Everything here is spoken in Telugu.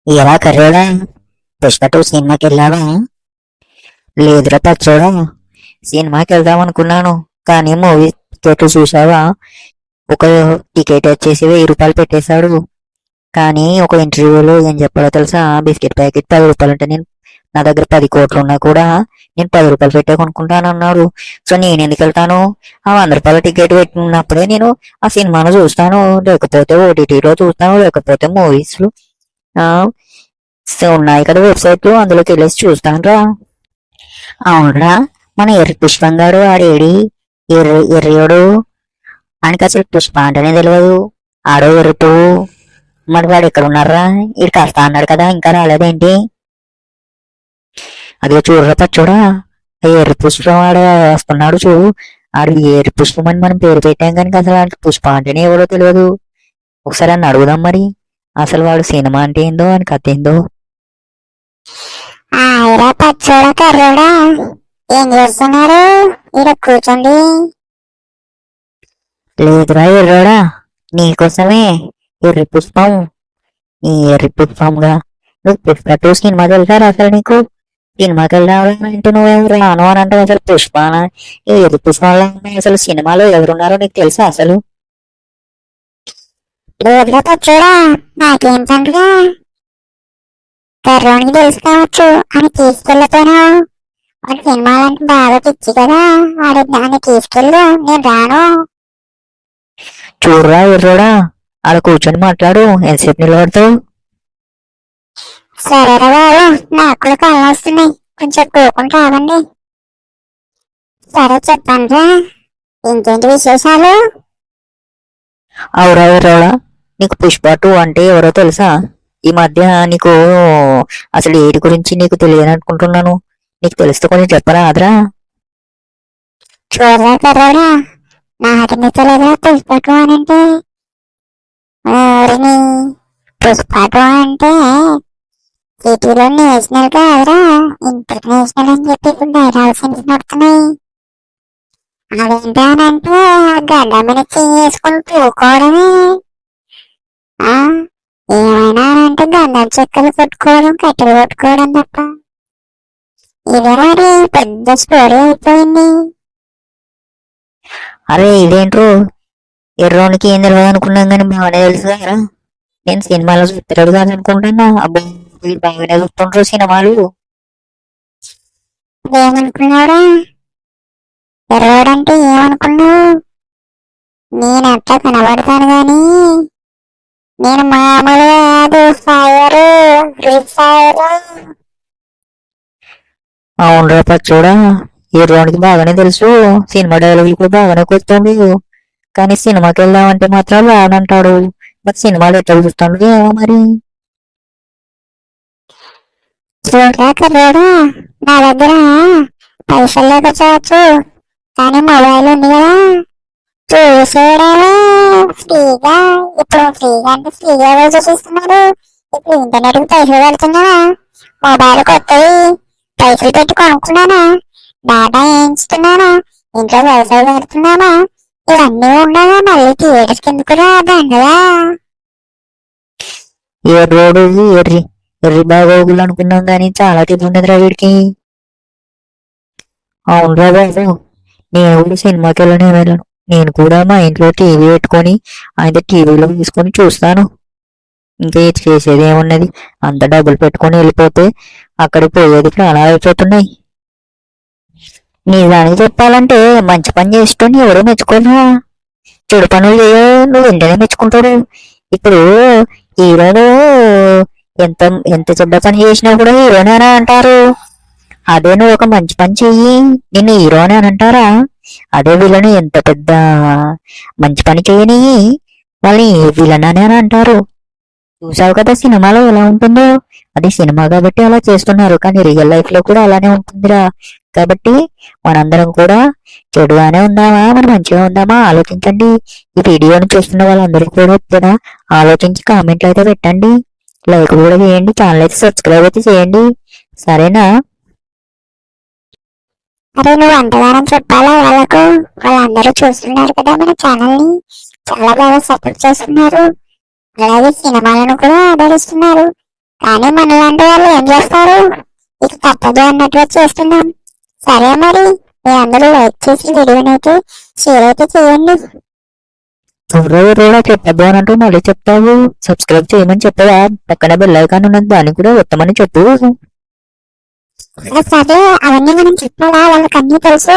ఎలా కర్రోడా? పుష్ప టూ సినిమాకి వెళ్ళావా? లేదురా పచ్చోడా, సినిమాకి వెళ్దాం అనుకున్నాను. కానీ మూవీ టికెట్లు చూసావా? ఒక టికెట్ వచ్చేసి 1000 రూపాయలు పెట్టేశాడు. కానీ ఒక ఇంటర్వ్యూలో ఏం చెప్పాడో తెలుసా? బిస్కెట్ ప్యాకెట్ 10 రూపాయలు ఉంటే నా దగ్గర 10 కోట్లు ఉన్నా కూడా నేను 10 రూపాయలు పెట్టే కొనుక్కుంటాను అన్నాడు. సో నేను ఎందుకు వెళ్తాను? ఆ 100 రూపాయల టికెట్ పెట్టినప్పుడే నేను ఆ సినిమాను చూస్తాను, లేకపోతే ఓటీటీలో చూస్తాను, లేకపోతే మూవీస్లో ఉన్నాయి కదా వెబ్సైట్లు, అందులోకి వెళ్ళేసి చూస్తాను రా. అవునరా, మన ఎర్రి పుష్పం గారు ఆడేడి? ఎర్రియోడు ఆయనకి అసలు పుష్ప అంటేనే తెలియదు. ఆడో ఎర్రి పువ్వు. మరి వాడు ఎక్కడ ఉన్నారా? ఇటు కాస్త అన్నాడు కదా, ఇంకా రాలేదేంటి? అదే చూడరా పచ్చోడా, ఎర్రి పుష్పం ఆడ వస్తున్నాడు చూడు. ఆడు ఎర్రి పుష్పం అని మనం పేరు పెట్టాం కానీ అసలు వాడికి పుష్ప అంటేనే ఎవరో తెలియదు. ఒకసారి అని అడుగుదాం మరి, అసలు వాడు సినిమా అంటే ఏందో అని కథ ఏందో. ఆయరా పచ్చోడా కర్రోడా, ఏం చేస్తున్నారు? ఇక్కడ కూర్చోండి. లేదురా ఎర్రోడా, నీకోసమే ఎర్రి పుష్పం. ఈ ఎర్రి పుష్పంగా నువ్వు పుష్ప టూ సినిమాకి వెళ్తారా? అసలు నీకు సినిమాకి వెళ్దామంటే నువ్వేమో రాను అని అంటే అసలు పుష్పాన ఈ ఎర్రి పుష్పంలో అసలు సినిమాలో ఎవరున్నారో నీకు తెలుసా అసలు? లేదురా పచ్చోడా, నాకేం సంగతిగా? కర్రోనికి తెలుసు కావచ్చు అని తీసుకెళ్ళిపోయినావు. వాడి సినిమాలంటే బాగా పిచ్చి కదా, వాడి దాన్ని తీసుకెళ్ళు, నేను రాను. చూడరా ఎర్రోడా, ఆడ కూర్చొని మాట్లాడు, ఎంతసేపు నిలబడతావు? సరేరా బాబు, నాకు కూడా కళ్ళు వస్తున్నాయి, కొంచెం కూకుంటూ రావండి. సరే చెప్పండి రా, ఇంకేంటి విశేషాలు? అవురా ఎర్రోడా, నీకు పుష్ప టూ అంటే ఎవరో తెలుసా? ఈ మధ్య నీకు అసలు ఏడి గురించి నీకు తెలియదు అనుకుంటున్నాను. నీకు తెలిస్తే కొంచెం చెప్పరా అదరా? చూడరా కర్రోడా, నాటిని తెలియదురా పుష్పటు అని అంటే. ఊరిని పుష్పటు అంటే సిటీలో నేషనల్ కాదురా, ఇంటర్నేషనల్ అని చెప్పి ఇప్పుడు డైలాగ్స్ నడుతున్నాయి. అదేంటి అని అంటే గడ్డ మీద చేసుకుని పూకోవడమే. ఏమైనా అంటే గంధం చెక్కలు కొట్టుకోవడం, కట్టెలు కొట్టుకోవడం తప్ప. ఇదే మరి పెద్ద స్టోరీ అయిపోయింది. అరే ఇదేంట్రో, ఎర్రోనికి ఏం తెలియదు అనుకున్నాం కానీ బాగానే తెలుసు కదా. నేను సినిమాలో చూస్తాడు కాదు అనుకుంటున్నా. అబ్బా, వీడు బాగానే చూస్తుంటారు సినిమాలు. ఏమనుకున్నావురా? ఎర్రవాడంటే ఏమనుకున్నావు? నేనట్లా కనబడతాను గాని నేను మామూలుగా కాదు, ఫైర్ ఫ్రీ ఫైర్. అవునరా పచ్చోడా, ఎర్రోనికి బాగానే తెలుసు, సినిమా డైలాగులు కూడా బాగానే కొడుతుంది. కానీ సినిమాకి వెళ్దామంటే మాత్రం రానంటాడు. మరి సినిమాలు ఎట్లా చూస్తాడు ఏమో మరి. చూడరా కర్రోడా, నా దగ్గర పైసలు లేకపోవచ్చు కానీ మొబైల్ ఉంది కదా, చూసేయడమే ఫ్రీగా. ఇప్పుడు ఫ్రీగా అంటే ఫ్రీగా ఎవరు చూపిస్తున్నారు? ఇప్పుడు ఇంటర్నెట్ కి పైసలు పెడుతున్నానా? మొబైల్ కొత్తది పైసలు పెట్టి కొనుక్కున్నానా? డేటా వేయించుతున్నానా? ఇంట్లో వైఫై పెడుతున్నానా? ఇవన్నీ ఉండగా మళ్ళీ థియేటర్స్ కిందకు రాదండగా. ఎర్రోడు ఎర్రి ఎర్రి బాగోగులు అనుకున్నాం కానీ చాలా తెలివి ఉన్నదిరా వీడికి. అవునరా బాబు, నేను కూడా సినిమాకి వెళ్ళను. నేను కూడా మా ఇంట్లో టీవీ పెట్టుకొని ఆయన టీవీలో తీసుకొని చూస్తాను. ఇంకా చేసేది ఏమున్నది? అంత డబ్బులు పెట్టుకొని వెళ్ళిపోతే అక్కడికి పోయేది ప్రాణాలు అయిపోతున్నాయి. నిజానికి చెప్పాలంటే మంచి పని చేస్తుంటే ఎవరో మెచ్చుకోరా. చెడు పనులు చేయో నువ్వు వెంటనే మెచ్చుకుంటాడు. ఇప్పుడు హీరోలు ఎంత ఎంత చెడ్డ పని చేసినా కూడా హీరోనే అని అంటారు. అదే నువ్వు ఒక మంచి పని చెయ్యి, నిన్ను హీరోనే అని అంటారా? అదే వీళ్ళని ఎంత పెద్ద మంచి పని చేయని వాళ్ళని విలన్ అని అంటారు. చూసావు కదా సినిమాలో ఎలా ఉంటుందో. అది సినిమా కాబట్టి అలా చేస్తున్నారు, కానీ రియల్ లైఫ్ లో కూడా అలానే ఉంటుందిరా. కాబట్టి మనందరం కూడా చెడుగానే ఉందామా మనం మంచిగా ఉందామా ఆలోచించండి. ఈ వీడియోని చూస్తున్న వాళ్ళందరూ కూడా ఆలోచించి కామెంట్లు అయితే పెట్టండి, లైక్ కూడా చేయండి, ఛానల్ అయితే సబ్స్క్రైబ్ అయితే చేయండి. సరేనా? అరే నువ్వు అంతగానం చెప్పాలా వాళ్ళకు? వాళ్ళందరూ చూస్తున్నారు కదా మన ఛానల్ ని, చాలా బాగా సపోర్ట్ చేస్తున్నారు, అలాగే సినిమాలను కూడా ఆదరిస్తున్నారు. కానీ మనలాంటి వాళ్ళు ఏం చేస్తారు, ఇక తప్పదు అన్నట్టుగా చేస్తున్నాం. సరే మరి మీరందరూ లైక్ చేసి వీడియోనైతే షేర్ అయితే చేయండి. ఎవరో చెప్పద్దు అని అంటూ మళ్ళీ చెప్తావు. సబ్స్క్రైబ్ చేయమని చెప్పదా, పక్కన బెల్ ఐకాన్ ఉన్నది దాన్ని కూడా ఒత్తమని చెప్పు. సరే అవన్నీ మనం చెప్పాలా, వాళ్ళకి అన్నీ తెలుసు.